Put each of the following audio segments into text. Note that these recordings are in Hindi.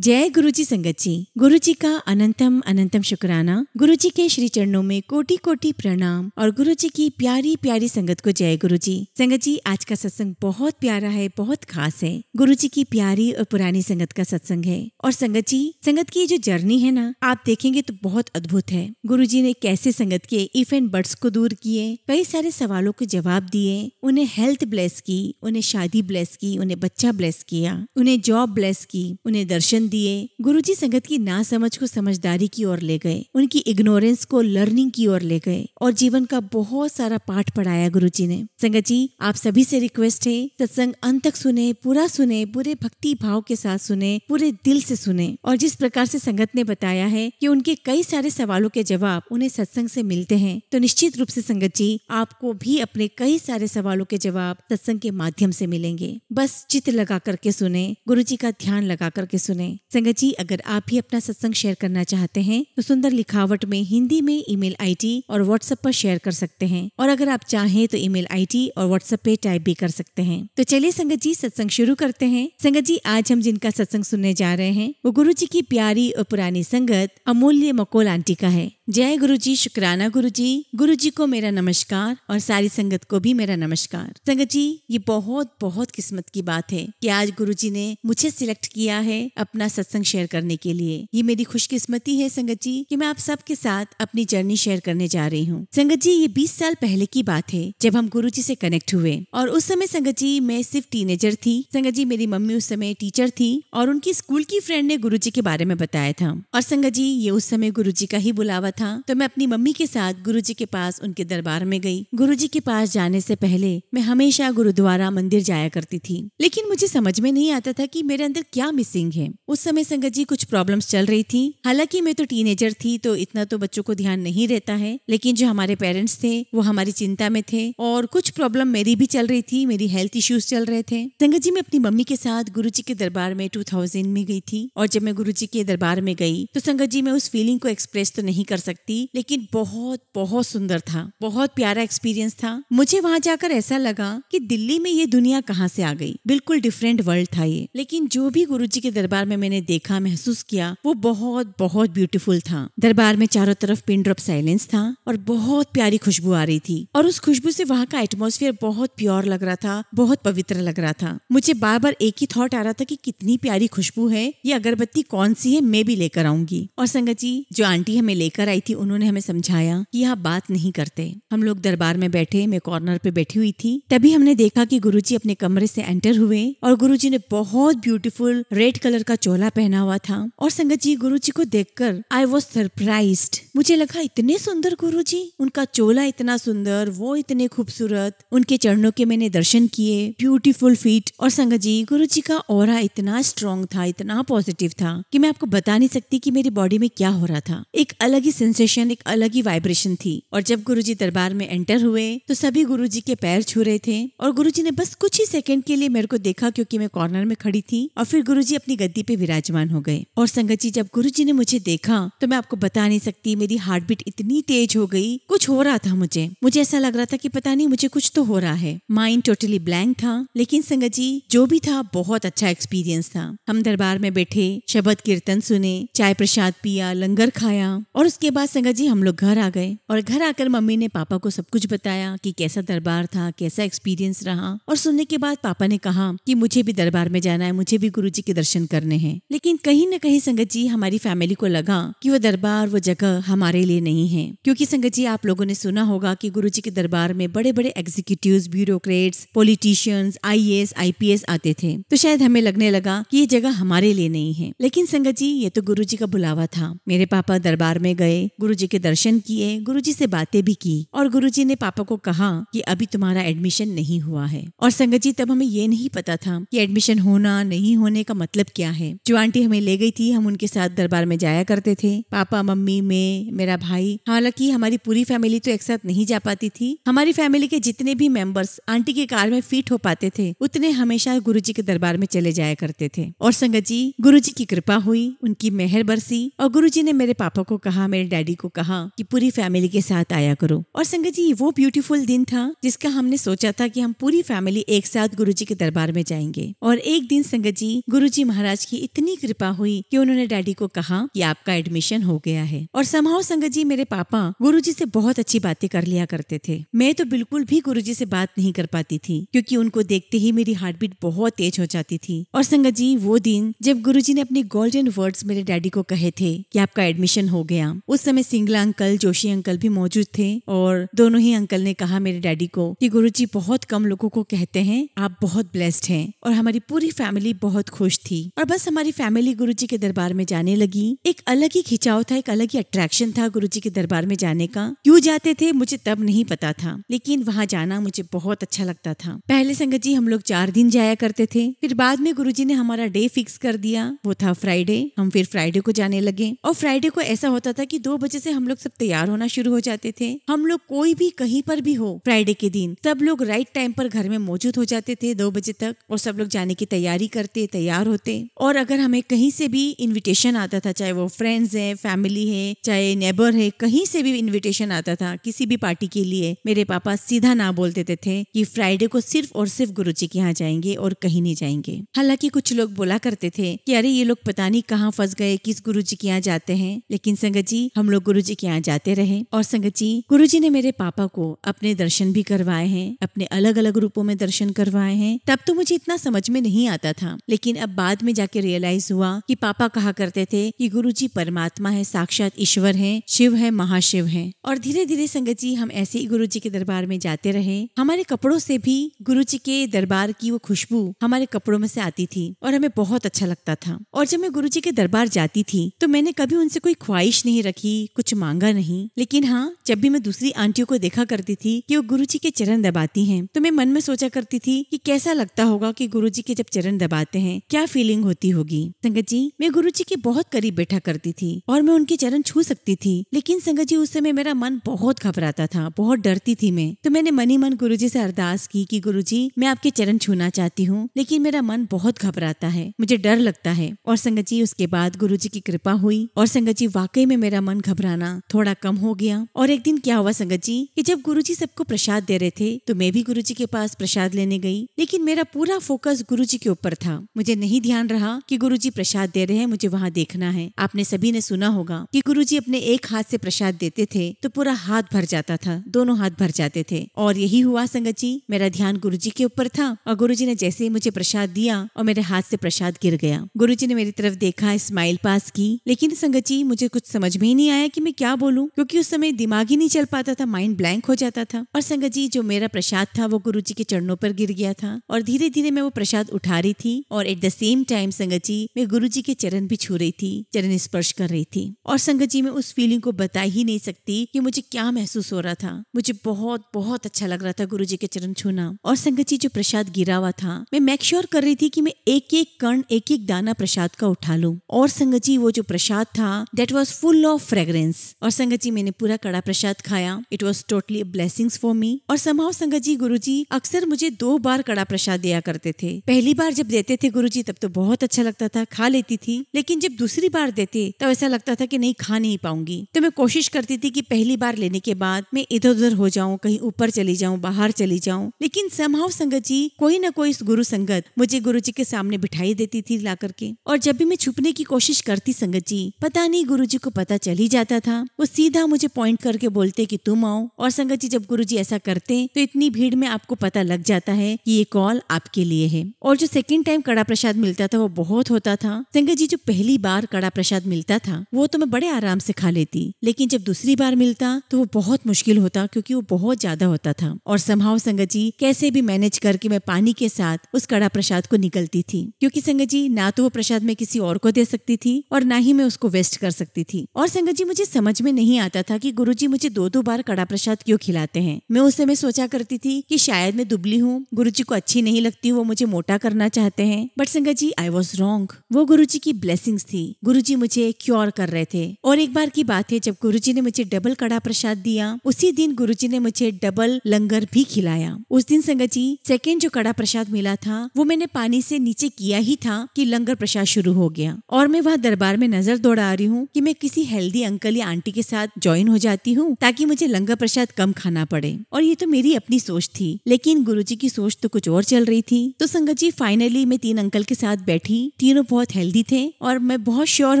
जय गुरुजी संगत जी। गुरुजी का अनंतम अनंतम शुक्राना। गुरुजी के श्री चरणों में कोटि कोटि प्रणाम और गुरुजी की प्यारी प्यारी संगत को जय गुरुजी। संगत जी, आज का सत्संग बहुत प्यारा है, बहुत खास है। गुरुजी की प्यारी और पुरानी संगत का सत्संग है। और संगत जी, संगत की जो जर्नी है ना, आप देखेंगे तो बहुत अद्भुत है। गुरुजी ने कैसे संगत के इफ एंड बट्स को दूर किए, कई सारे सवालों के जवाब दिए, उन्हें हेल्थ ब्लेस की, उन्हें शादी ब्लेस की, उन्हें बच्चा ब्लेस किया, उन्हें जॉब ब्लेस की, उन्हें दर्शन दिए। गुरुजी संगत की ना समझ को समझदारी की ओर ले गए, उनकी इग्नोरेंस को लर्निंग की ओर ले गए और जीवन का बहुत सारा पाठ पढ़ाया गुरुजी ने। संगत जी, आप सभी से रिक्वेस्ट है, सत्संग अंत तक सुने, पूरे भक्ति भाव के साथ सुने, पूरे दिल से सुने। और जिस प्रकार से संगत ने बताया है कि उनके कई सारे सवालों के जवाब उन्हें सत्संग से मिलते हैं, तो निश्चित रूप से संगत जी, आपको भी अपने कई सारे सवालों के जवाब सत्संग के माध्यम से मिलेंगे। बस चित्त लगा करके सुने, गुरुजी का ध्यान लगा करके सुने। संगत जी, अगर आप भी अपना सत्संग शेयर करना चाहते हैं तो सुंदर लिखावट में हिंदी में ईमेल आईडी और व्हाट्सएप पर शेयर कर सकते हैं, और अगर आप चाहें तो ईमेल आईडी और व्हाट्सएप पे टाइप भी कर सकते हैं। तो चलिए संगत जी, सत्संग शुरू करते हैं। संगत जी, आज हम जिनका सत्संग सुनने जा रहे हैं वो गुरुजी की प्यारी और पुरानी संगत अमूल्य मकोल आंटी का है। जय गुरुजी, शुक्राना गुरुजी। गुरुजी को मेरा नमस्कार और सारी संगत को भी मेरा नमस्कार। संगत जी, ये बहुत बहुत किस्मत की बात है कि आज गुरुजी ने मुझे सिलेक्ट किया है अपना सत्संग शेयर करने के लिए। ये मेरी खुशकिस्मती है संगत जी कि मैं आप सबके साथ अपनी जर्नी शेयर करने जा रही हूँ। संगत जी, ये 20 साल पहले की बात है जब हम गुरुजी से कनेक्ट हुए, और उस समय संगत जी मैं सिर्फ टीनेजर थी। संगत जी, मेरी मम्मी उस समय टीचर थी और उनकी स्कूल की फ्रेंड ने गुरुजी के बारे में बताया था। और संगत जी, ये उस समय गुरुजी का ही बुलावा था, तो मैं अपनी मम्मी के साथ गुरुजी के पास उनके दरबार में गई। गुरुजी के पास जाने से पहले मैं हमेशा गुरुद्वारा मंदिर जाया करती थी, लेकिन मुझे समझ में नहीं आता था कि मेरे अंदर क्या मिसिंग है। उस समय संगत जी कुछ प्रॉब्लम्स चल रही थी। हालांकि मैं तो टीनेजर थी तो इतना तो बच्चों को ध्यान नहीं रहता है, लेकिन जो हमारे पेरेंट्स थे वो हमारी चिंता में थे और कुछ प्रॉब्लम मेरी भी चल रही थी, मेरी हेल्थ इश्यूज चल रहे थे। संगत जी, मैं अपनी मम्मी के साथ गुरुजी के दरबार में 2000 में गई थी, और जब मैं गुरुजी के दरबार में गई तो संगत जी मैं उस फीलिंग को एक्सप्रेस तो नहीं कर सकती, लेकिन बहुत बहुत सुंदर था, बहुत प्यारा एक्सपीरियंस था। मुझे वहां जाकर ऐसा लगा कि दिल्ली में ये दुनिया कहाँ से आ गई, बिल्कुल डिफरेंट वर्ल्ड था ये। लेकिन जो भी गुरुजी के दरबार में मैंने देखा, महसूस किया, वो बहुत बहुत ब्यूटीफुल था। दरबार में चारों तरफ पिन ड्रॉप साइलेंस था और बहुत प्यारी खुशबू आ रही थी, और उस खुशबू से वहाँ का एटमॉस्फेयर बहुत प्योर लग रहा था, बहुत पवित्र लग रहा था। मुझे बार बार एक ही थॉट आ रहा था कि कितनी प्यारी खुशबू है, ये अगरबत्ती कौन सी है, मैं भी लेकर आऊंगी। और संगत जी, जो आंटी हमें लेकर आई थी उन्होंने हमें समझाया कि यहाँ बात नहीं करते। हम लोग दरबार में बैठे, मैं कॉर्नर पे बैठी हुई थी, तभी हमने देखा कि गुरुजी अपने कमरे से एंटर हुए और गुरुजी ने बहुत ब्यूटीफुल रेड कलर का चोला पहना हुआ था। और संगत जी, गुरुजी को देखकर आई वॉज सरप्राइज्ड। मुझे लगा इतने सुंदर गुरुजी, उनका चोला इतना सुंदर, वो इतने खूबसूरत, उनके चरणों के मैंने दर्शन किए, ब्यूटीफुल फीट। और संगत जी, गुरुजी का ऑरा इतना स्ट्रॉन्ग था, इतना पॉजिटिव था कि मैं आपको बता नहीं सकती कि मेरी बॉडी में क्या हो रहा था। एक अलग ही सेंसेशन, एक अलग ही वाइब्रेशन थी। और जब गुरुजी दरबार में एंटर हुए तो सभी गुरुजी के पैर छू रहे थे, और गुरुजी ने बस कुछ ही सेकंड के लिए मेरे को देखा क्योंकि मैं कॉर्नर में खड़ी थी, और फिर गुरुजी अपनी गद्दी पे विराजमान हो गए। और संगत जी, जब गुरुजी ने मुझे देखा तो मैं आपको बता नहीं सकती, मेरी हार्ट बीट इतनी तेज हो गई, कुछ हो रहा था मुझे ऐसा लग रहा था कि पता नहीं मुझे कुछ तो हो रहा है। माइंड टोटली ब्लैंक था, लेकिन संगत जी जो भी था बहुत अच्छा एक्सपीरियंस था। हम दरबार में बैठे, शबद कीर्तन सुने, चाय प्रसाद पिया, लंगर खाया, और उसके बाद संगत जी हम लोग घर आ गए। और घर आकर मम्मी ने पापा को सब कुछ बताया कि कैसा दरबार था, कैसा एक्सपीरियंस रहा। और सुनने के बाद पापा ने कहा कि मुझे भी दरबार में जाना है, मुझे भी गुरुजी के दर्शन करने हैं। लेकिन कहीं न कहीं संगत जी हमारी फैमिली को लगा कि वो दरबार, वो जगह हमारे लिए नहीं है, क्योंकि संगत जी आप लोगों ने सुना होगा कि गुरुजी के दरबार में बड़े बड़े executives, bureaucrats, politicians, IAS, IPS आते थे, तो शायद हमें लगने लगा कि ये जगह हमारे लिए नहीं है। लेकिन संगत जी, ये तो गुरुजी का बुलावा था। मेरे पापा दरबार में गए, गुरुजी के दर्शन किए, गुरुजी से बातें भी की, और गुरुजी ने पापा को कहा कि अभी तुम्हारा एडमिशन नहीं हुआ है। और संगत जी, तब हमें ये नहीं पता था कि एडमिशन होना नहीं होने का मतलब क्या है। जो आंटी हमें ले गई थी, हम उनके साथ दरबार में जाया करते थे, पापा, मम्मी, मैं, मेरा भाई। हालांकि हमारी पूरी फैमिली तो एक साथ नहीं जा पाती थी। हमारी फैमिली के जितने भी मेंबर्स आंटी के कार में फिट हो पाते थे, उतने हमेशा गुरुजी के दरबार में चले जाया करते थे। और संगत जी, गुरुजी की कृपा हुई, उनकी मेहर बरसी, और गुरुजी ने मेरे पापा को कहा, मेरे डैडी को कहा कि पूरी फैमिली के साथ आया करो। और संगत जी वो ब्यूटीफुल दिन था जिसका हमने सोचा था कि हम पूरी फैमिली एक साथ गुरुजी के दरबार में जाएंगे। और एक दिन संगत जी गुरुजी महाराज की इतनी कृपा हुई कि उन्होंने डैडी को कहा कि आपका एडमिशन हो गया है। और समहाउ संगत जी मेरे पापा गुरुजी से बहुत अच्छी बातें कर लिया करते थे। मैं तो बिल्कुल भी गुरुजी से बात नहीं कर पाती थी क्योंकि उनको देखते ही मेरी हार्ट बीट बहुत तेज हो जाती थी। और संगत जी वो दिन जब गुरुजी ने अपने गोल्डन वर्ड्स मेरे डैडी को कहे थे कि आपका एडमिशन हो गया, उस समय सिंगला अंकल, जोशी अंकल भी मौजूद थे। और दोनों ही अंकल ने कहा मेरे डैडी को कि गुरुजी बहुत कम लोगों को कहते हैं आप बहुत ब्लेस्ड हैं। और हमारी पूरी फैमिली बहुत खुश थी। और बस हमारी फैमिली गुरुजी के दरबार में जाने लगी। एक अलग ही खिंचाव था, एक अलग ही अट्रैक्शन था गुरुजी के दरबार में जाने का। क्यों जाते थे मुझे तब नहीं पता था, लेकिन वहाँ जाना मुझे बहुत अच्छा लगता था। पहले संगत जी हम लोग 4 दिन जाया करते थे, फिर बाद में गुरुजी ने हमारा डे फिक्स कर दिया, वो था फ्राइडे। हम फिर फ्राइडे को जाने लगे। और फ्राइडे को ऐसा होता था कि 2 बजे से हम लोग सब तैयार होना शुरू हो जाते थे। हम लोग कोई भी कहीं पर भी हो फ्राइडे के दिन सब लोग राइट टाइम पर घर में मौजूद हो जाते थे 2 बजे तक। और सब लोग जाने की तैयारी करते, तैयार होते। और अगर हमें कहीं से भी इन्विटेशन आता था, चाहे वो फ्रेंड्स है, फैमिली है, चाहे नेबर है, कहीं से भी इन्विटेशन आता था किसी भी पार्टी के लिए, मेरे पापा सीधा ना बोल देते थे कि फ्राइडे को सिर्फ और सिर्फ गुरुजी के यहाँ जाएंगे और कहीं नहीं जाएंगे। हालांकि कुछ लोग बोला करते थे कि अरे ये लोग पता नहीं कहाँ फंस गए, किस गुरुजी के यहाँ जाते हैं। लेकिन संगत जी हम लोग गुरुजी के यहाँ जाते रहे। और संगत जी गुरुजी ने मेरे पापा को अपने दर्शन भी करवाए हैं, अपने अलग अलग रूपों में दर्शन करवाए हैं। तब तो मुझे इतना समझ में नहीं आता था, लेकिन अब बाद में जाके रियलाइज हुआ कि पापा कहा करते थे कि गुरुजी परमात्मा है, साक्षात ईश्वर है, शिव है, महाशिव है। और धीरे धीरे संगत जी हम ऐसे ही गुरुजी के दरबार में जाते रहे। हमारे कपड़ों से भी गुरुजी के दरबार की वो खुशबू हमारे कपड़ों में से आती थी और हमें बहुत अच्छा लगता था। और जब मैं गुरुजी के दरबार जाती थी तो मैंने कभी उनसे कोई ख्वाहिश नहीं रखी, कुछ मांगा नहीं। लेकिन हाँ, जब भी मैं दूसरी आंटियों को देखा करती थी कि वो गुरुजी के चरण दबाती हैं, तो मैं मन में सोचा करती थी कि कैसा लगता होगा कि गुरुजी के जब चरण दबाते हैं, क्या फीलिंग होती होगी। संगत जी मैं गुरुजी के बहुत करीब बैठा करती थी और मैं उनके चरण छू सकती थी। लेकिन संगत जी उस समय मेरा मन बहुत घबराता था, बहुत डरती थी मैं। तो मैंने मन ही मन गुरुजी से अरदास की कि गुरुजी मैं आपके चरण छूना चाहती हूँ, लेकिन मेरा मन बहुत घबराता है, मुझे डर लगता है। और संगत जी उसके बाद गुरुजी की कृपा हुई और संगत जी वाकई में मेरा मन घबराना थोड़ा कम हो गया। और एक दिन क्या हुआ संगत जी कि जब गुरुजी सबको प्रसाद दे रहे थे तो मैं भी गुरुजी के पास प्रसाद लेने गई, लेकिन मेरा पूरा फोकस गुरुजी के ऊपर था। मुझे नहीं ध्यान रहा कि गुरुजी प्रसाद दे रहे हैं, मुझे वहाँ देखना है। आपने सभी ने सुना होगा कि गुरुजी अपने एक हाथ से प्रसाद देते थे तो पूरा हाथ भर जाता था, दोनों हाथ भर जाते थे। और यही हुआ संगत जी, मेरा ध्यान गुरुजी के ऊपर था और गुरुजी ने जैसे ही मुझे प्रसाद दिया और मेरे हाथ से प्रसाद गिर गया। गुरुजी ने मेरी तरफ देखा, स्माइल पास की, लेकिन संगत जी मुझे कुछ समझ में ही नहीं आया कि मैं क्या बोलूं, क्योंकि उस समय दिमाग ही नहीं चल पाता था, माइंड ब्लैंक हो जाता था। और संगत जी जो मेरा प्रसाद था वो गुरुजी के चरणों पर गिर गया था और धीरे धीरे मैं वो प्रसाद उठा रही थी और एट द सेम टाइम संगत जी मैं गुरुजी के चरण भी छू रही थी, चरण स्पर्श कर रही थी। और संगत जी मैं उस फीलिंग को बता ही नहीं सकती कि मुझे क्या महसूस हो रहा था। मुझे बहुत बहुत अच्छा लग रहा था गुरुजी के चरण छूना। और संगत जी जो प्रसाद गिरा हुआ था मैं मेक श्योर कर रही थी कि मैं एक एक कण, एक एक दाना प्रसाद का उठा लूं। और संगत जी वो जो प्रसाद था that was full of fragrance. और संगत जी मैंने पूरा कड़ा प्रसाद खाया। It was totally blessings for me. और समहाउ संगत जी गुरुजी अक्सर मुझे 2 बार कड़ा प्रसाद दिया करते थे। पहली बार जब देते थे गुरुजी तब तो बहुत अच्छा लगता था, खा लेती थी। लेकिन जब दूसरी बार देते तब ऐसा लगता था कि नहीं, खा नहीं पाऊंगी। तो मैं कोशिश करती थी कि पहली बार लेने के बाद मैं इधर उधर हो जाऊं, कहीं ऊपर चली जाऊं, बाहर चली जाऊं। लेकिन समहाउ संगत जी कोई ना कोई गुरु संगत मुझे गुरुजी के सामने बिठाई देती थी ला करके। और जब भी मैं छुपने की कोशिश करती संगत जी, पता नहीं गुरुजी को पता चल ही जाता था। वो सीधा मुझे पॉइंट करके बोलते कि तुम आओ। और संगत जी जब गुरुजी ऐसा करते तो इतनी भीड़ में आपको पता लग जाता है कि ये कॉल आपके लिए है। और जो सेकंड टाइम कड़ा प्रसाद मिलता था वो बहुत होता था। संगत जी जो पहली बार कड़ा प्रसाद मिलता था वो तो मैं बड़े आराम से खा लेती, लेकिन जब दूसरी बार मिलता तो वो बहुत मुश्किल होता क्योंकि वो बहुत ज्यादा होता था। और समहाउ संगत जी कैसे भी मैनेज करके मैं पानी के साथ उस कड़ा प्रसाद को निकलती थी, क्योंकि संगत जी ना तो वो प्रसाद मैं किसी और को दे सकती थी और ना ही मैं उसको वेस्ट कर सकती थी। और संगत जी मुझे समझ में नहीं आता था कि गुरुजी मुझे 2-2 बार कड़ा प्रसाद क्यों खिलाते हैं। मैं उस समय सोचा करती थी कि शायद मैं दुबली हूँ, गुरुजी को अच्छी नहीं लगती, वो मुझे मोटा करना चाहते हैं। बट संगत जी आई वॉज रॉन्ग। वो गुरुजी की ब्लेसिंग्स थी, गुरुजी मुझे क्योर कर रहे थे। और एक बार की बात है जब गुरुजी ने मुझे डबल कड़ा प्रसाद दिया, उसी दिन गुरुजी ने मुझे डबल लंगर भी खिलाया। उस दिन संगत जी सेकेंड जो कड़ा प्रसाद मिला था वो मैंने पानी से नीचे किया ही था कि लंगर प्रसाद शुरू हो गया। और मैं वहाँ दरबार में नजर दौड़ा रही हूँ कि मैं किसी हेल्दी जल्दी अंकल या आंटी के साथ ज्वाइन हो जाती हूँ ताकि मुझे लंगर प्रसाद कम खाना पड़े। और ये तो मेरी अपनी सोच थी, लेकिन गुरुजी की सोच तो कुछ और चल रही थी। तो संगत जी फाइनली मैं 3 अंकल के साथ बैठी। तीनों बहुत हेल्दी थे और मैं बहुत श्योर